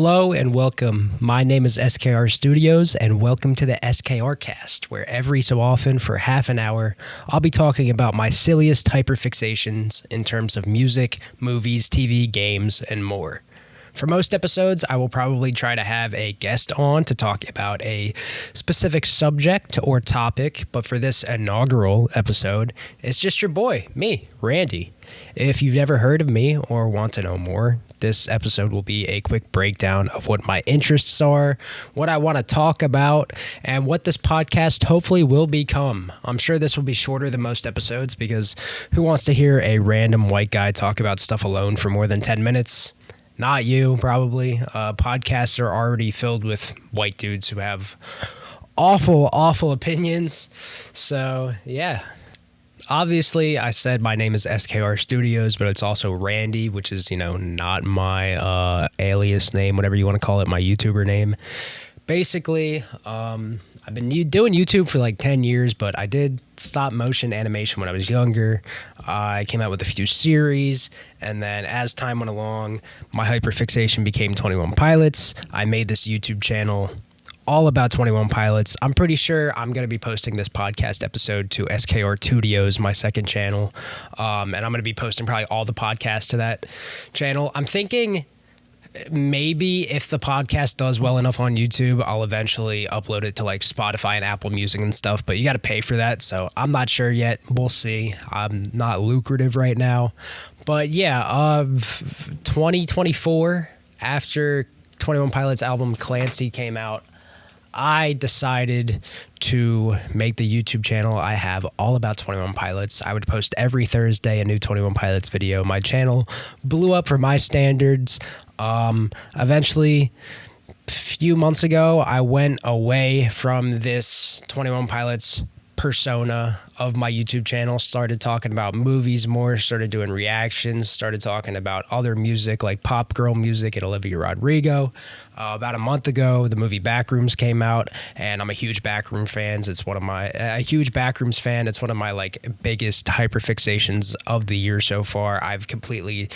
Hello and welcome. My name is SKR Studios and welcome to the SKRcast, where every so often for half an hour, I'll be talking about my silliest hyperfixations in terms of music, movies, TV, games, and more. For most episodes, I will probably try to have a guest on to talk about a specific subject or topic, but for this inaugural episode, it's just your boy, me, Randy. If you've never heard of me or want to know more, this episode will be a quick breakdown of what my interests are, what I want to talk about, and what this podcast hopefully will become. I'm sure this will be shorter than most episodes because who wants to hear a random white guy talk about stuff alone for more than 10 minutes? Not you, probably. Podcasts are already filled with white dudes who have awful opinions. So, yeah. Obviously, I said my name is SKR Studios, but it's also Randy, which is, not my alias name, whatever you want to call it, my YouTuber name. Basically, I've been doing YouTube for like 10 years, but I did stop motion animation when I was younger. I came out with a few series, and then as time went along, my hyperfixation became 21 Pilots. I made this YouTube channel all about 21 Pilots. I'm pretty sure I'm going to be posting this podcast episode to SKR Studios, my second channel, and I'm going to be posting probably all the podcasts to that channel. I'm thinking maybe if the podcast does well enough on YouTube, I'll eventually upload it to like Spotify and Apple Music and stuff, but you got to pay for that, so I'm not sure yet. We'll see. I'm not lucrative right now. But yeah, 2024, after 21 Pilots album Clancy came out, I decided to make the YouTube channel I have all about 21 Pilots. I would post every Thursday a new 21 Pilots video. My channel blew up for my standards. Eventually, a few months ago, I went away from this 21 Pilots persona of my YouTube channel, started talking about movies more, started doing reactions, started talking about other music like pop girl music and Olivia Rodrigo. About a month ago, the movie Backrooms came out, and I'm a huge Backrooms fan. It's one of my biggest hyperfixations of the year so far. I've completely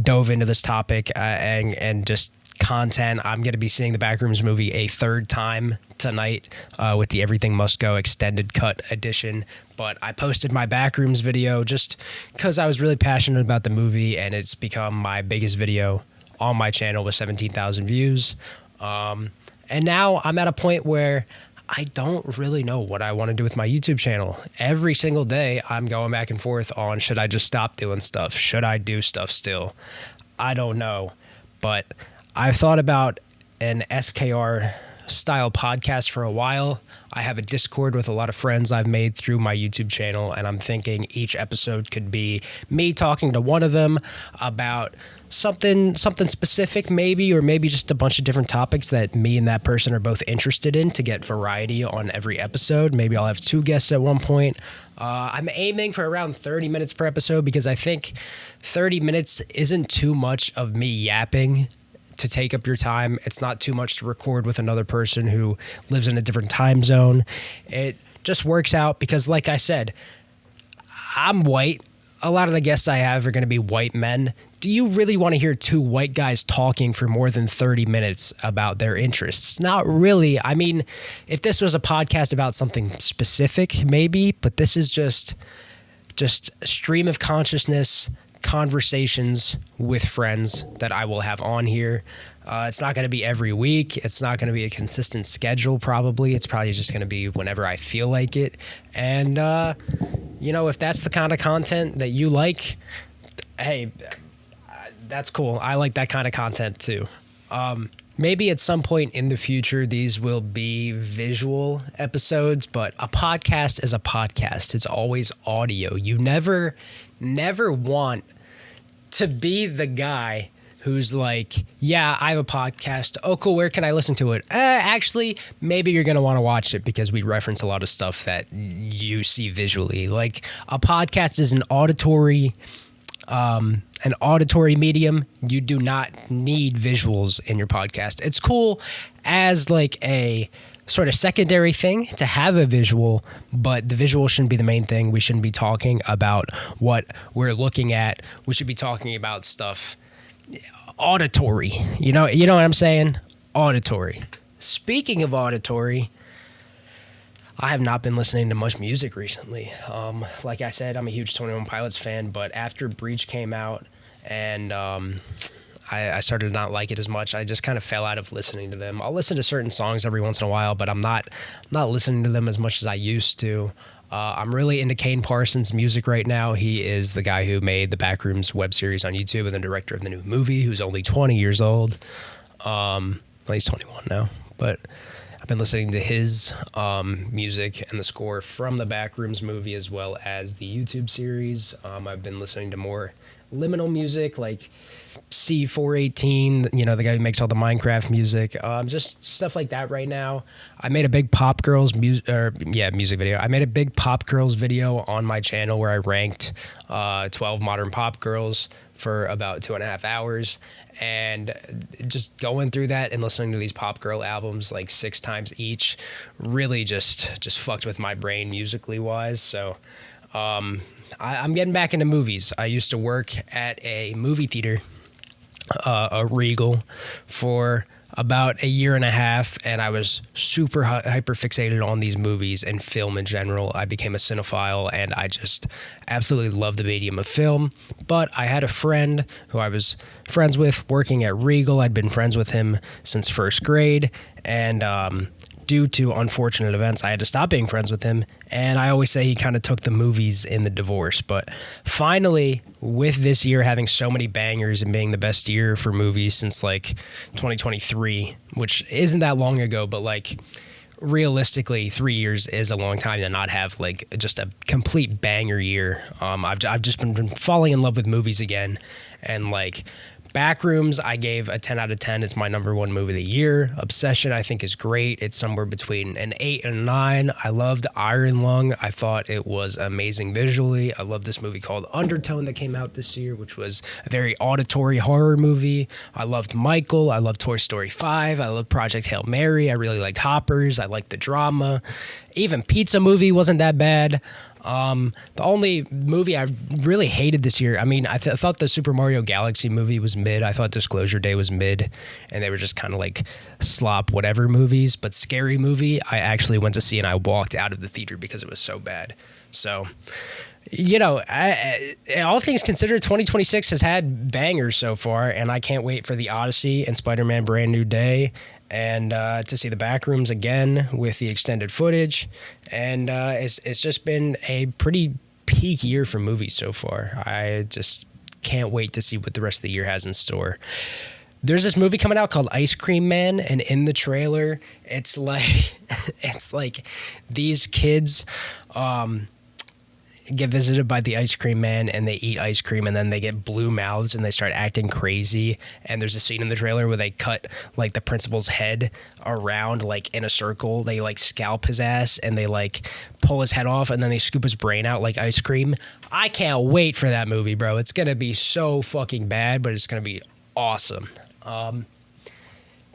dove into this topic and just content. I'm going to be seeing the Backrooms movie a third time tonight with the Everything Must Go extended cut edition. But I posted my Backrooms video just because I was really passionate about the movie, and it's become my biggest video on my channel with 17,000 views. And now I'm at a point where I don't really know what I want to do with my YouTube channel. Every single day I'm going back and forth on, should I just stop doing stuff? Should I do stuff still? I don't know. But I've thought about an SKR style podcast for a while. I have a Discord with a lot of friends I've made through my YouTube channel, and I'm thinking each episode could be me talking to one of them about something specific maybe, or maybe just a bunch of different topics that me and that person are both interested in to get variety on every episode. Maybe I'll have two guests at one point. I'm aiming for around 30 minutes per episode because I think 30 minutes isn't too much of me yapping to take up your time. It's not too much to record with another person who lives in a different time zone. It just works out because, like I said, I'm white. A lot of the guests I have are going to be white men. Do you really want to hear two white guys talking for more than 30 minutes about their interests? Not really. I mean, if this was a podcast about something specific, maybe, but this is just stream of consciousness conversations with friends that I will have on here. It's not going to be every week. It's not going to be a consistent schedule, probably. It's probably just going to be whenever I feel like it. And, if that's the kind of content that you like, hey, that's cool. I like that kind of content too. Maybe at some point in the future, these will be visual episodes, but a podcast is a podcast. It's always audio. You never want to be the guy who's like, yeah, I have a podcast. Oh, cool. Where can I listen to it? Actually, maybe you're going to want to watch it because we reference a lot of stuff that you see visually. Like, a podcast is an auditory medium. You do not need visuals in your podcast. It's cool as like a sort of secondary thing to have a visual, but the visual shouldn't be the main thing. We shouldn't be talking about what we're looking at. We should be talking about stuff auditory. You know what I'm saying? Auditory. Speaking of auditory, I have not been listening to much music recently. Like I said, I'm a huge 21 Pilots fan, but after Breach came out and I started to not like it as much, I just kind of fell out of listening to them. I'll listen to certain songs every once in a while, but I'm not listening to them as much as I used to. I'm really into Kane Parsons' music right now. He is the guy who made the Backrooms web series on YouTube and the director of the new movie, who's only 20 years old. Well, he's 21 now, but I've been listening to his music and the score from the Backrooms movie as well as the YouTube series. I've been listening to more liminal music like C418, the guy who makes all the Minecraft music, just stuff like that right now. I made a big Pop Girls music video. I made a big Pop Girls video on my channel where I ranked 12 modern pop girls for about 2.5 hours, and just going through that and listening to these pop girl albums like 6 times each really just fucked with my brain musically wise. So I'm getting back into movies. I used to work at a movie theater, a Regal, for about 1.5 years, and I was super hyper fixated on these movies and film in general. I became a cinephile, and I just absolutely love the medium of film. But I had a friend who I was friends with working at Regal. I'd been friends with him since first grade, and due to unfortunate events, I had to stop being friends with him. And I always say he kind of took the movies in the divorce. But finally, with this year having so many bangers and being the best year for movies since like 2023, which isn't that long ago, but like realistically 3 years is a long time to not have like just a complete banger year. I've just been falling in love with movies again, and like Backrooms, I gave a 10 out of 10. It's my number 1 movie of the year. Obsession, I think, is great. It's somewhere between an 8 and a 9. I loved Iron Lung. I thought it was amazing visually. I love this movie called Undertone that came out this year, which was a very auditory horror movie. I loved Michael. I loved Toy Story 5. I loved Project Hail Mary. I really liked Hoppers. I liked the drama. Even Pizza Movie wasn't that bad. The only movie I really hated this year, I mean, I thought the Super Mario Galaxy movie was mid. I thought Disclosure Day was mid, and they were just kind of like slop whatever movies. But Scary Movie, I actually went to see, and I walked out of the theater because it was so bad. So, all things considered, 2026 has had bangers so far, and I can't wait for The Odyssey and Spider-Man Brand New Day, and to see the Backrooms again with the extended footage. And it's just been a pretty peak year for movies so far. I just can't wait to see what the rest of the year has in store. There's this movie coming out called Ice Cream Man, and in the trailer, it's like these kids get visited by the ice cream man, and they eat ice cream, and then they get blue mouths and they start acting crazy. And there's a scene in the trailer where they cut like the principal's head around like in a circle. They like scalp his ass and they like pull his head off, and then they scoop his brain out like ice cream. I can't wait for that movie, bro. It's gonna be so fucking bad, but it's gonna be awesome.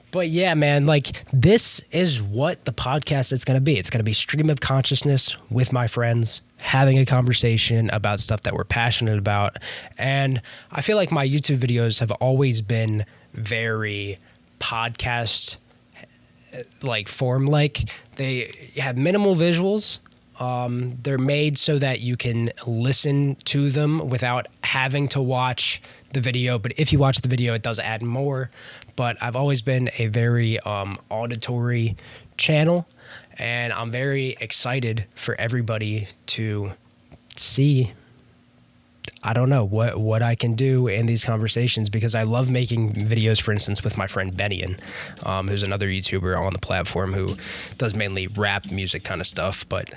But yeah, man, like this is what the podcast is going to be. It's going to be stream of consciousness with my friends, having a conversation about stuff that we're passionate about. And I feel like my YouTube videos have always been very podcast like form. Like they have minimal visuals. They're made so that you can listen to them without having to watch the video. But if you watch the video, it does add more. But I've always been a very auditory channel, and I'm very excited for everybody to see, I don't know, what I can do in these conversations, because I love making videos, for instance, with my friend Benian, who's another YouTuber on the platform who does mainly rap music kind of stuff. But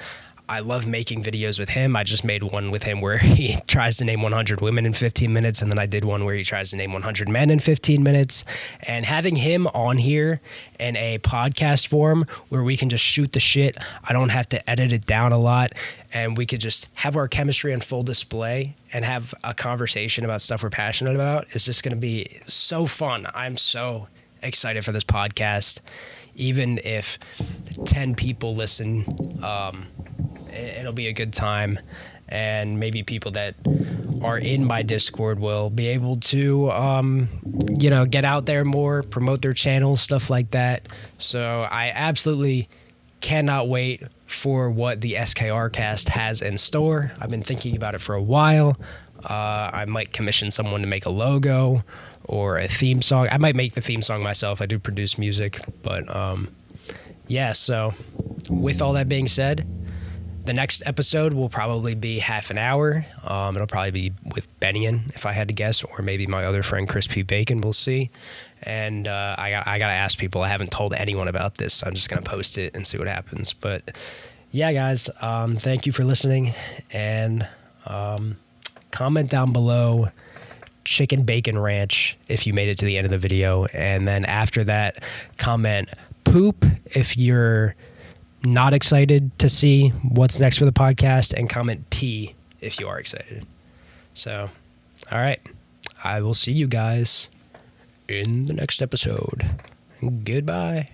I love making videos with him. I just made one with him where he tries to name 100 women in 15 minutes, and then I did one where he tries to name 100 men in 15 minutes. And having him on here in a podcast form where we can just shoot the shit, I don't have to edit it down a lot, and we could just have our chemistry on full display and have a conversation about stuff we're passionate about, is just going to be so fun. I'm so excited for this podcast. Even if 10 people listen, it'll be a good time. And maybe people that are in my Discord will be able to, get out there more, promote their channels, stuff like that. So I absolutely cannot wait for what the SKRcast has in store. I've been thinking about it for a while. I might commission someone to make a logo or a theme song. I might make the theme song myself. I do produce music, but so with all that being said, the next episode will probably be half an hour. It'll probably be with Bennion, if I had to guess, or maybe my other friend Crispy Bacon. We'll see. And I gotta ask people. I haven't told anyone about this, so I'm just gonna post it and see what happens. But yeah, guys, thank you for listening, and comment down below chicken bacon ranch if you made it to the end of the video, and then after that, comment poop if you're not excited to see what's next for the podcast, and comment P if you are excited. So, all right. I will see you guys in the next episode. Goodbye.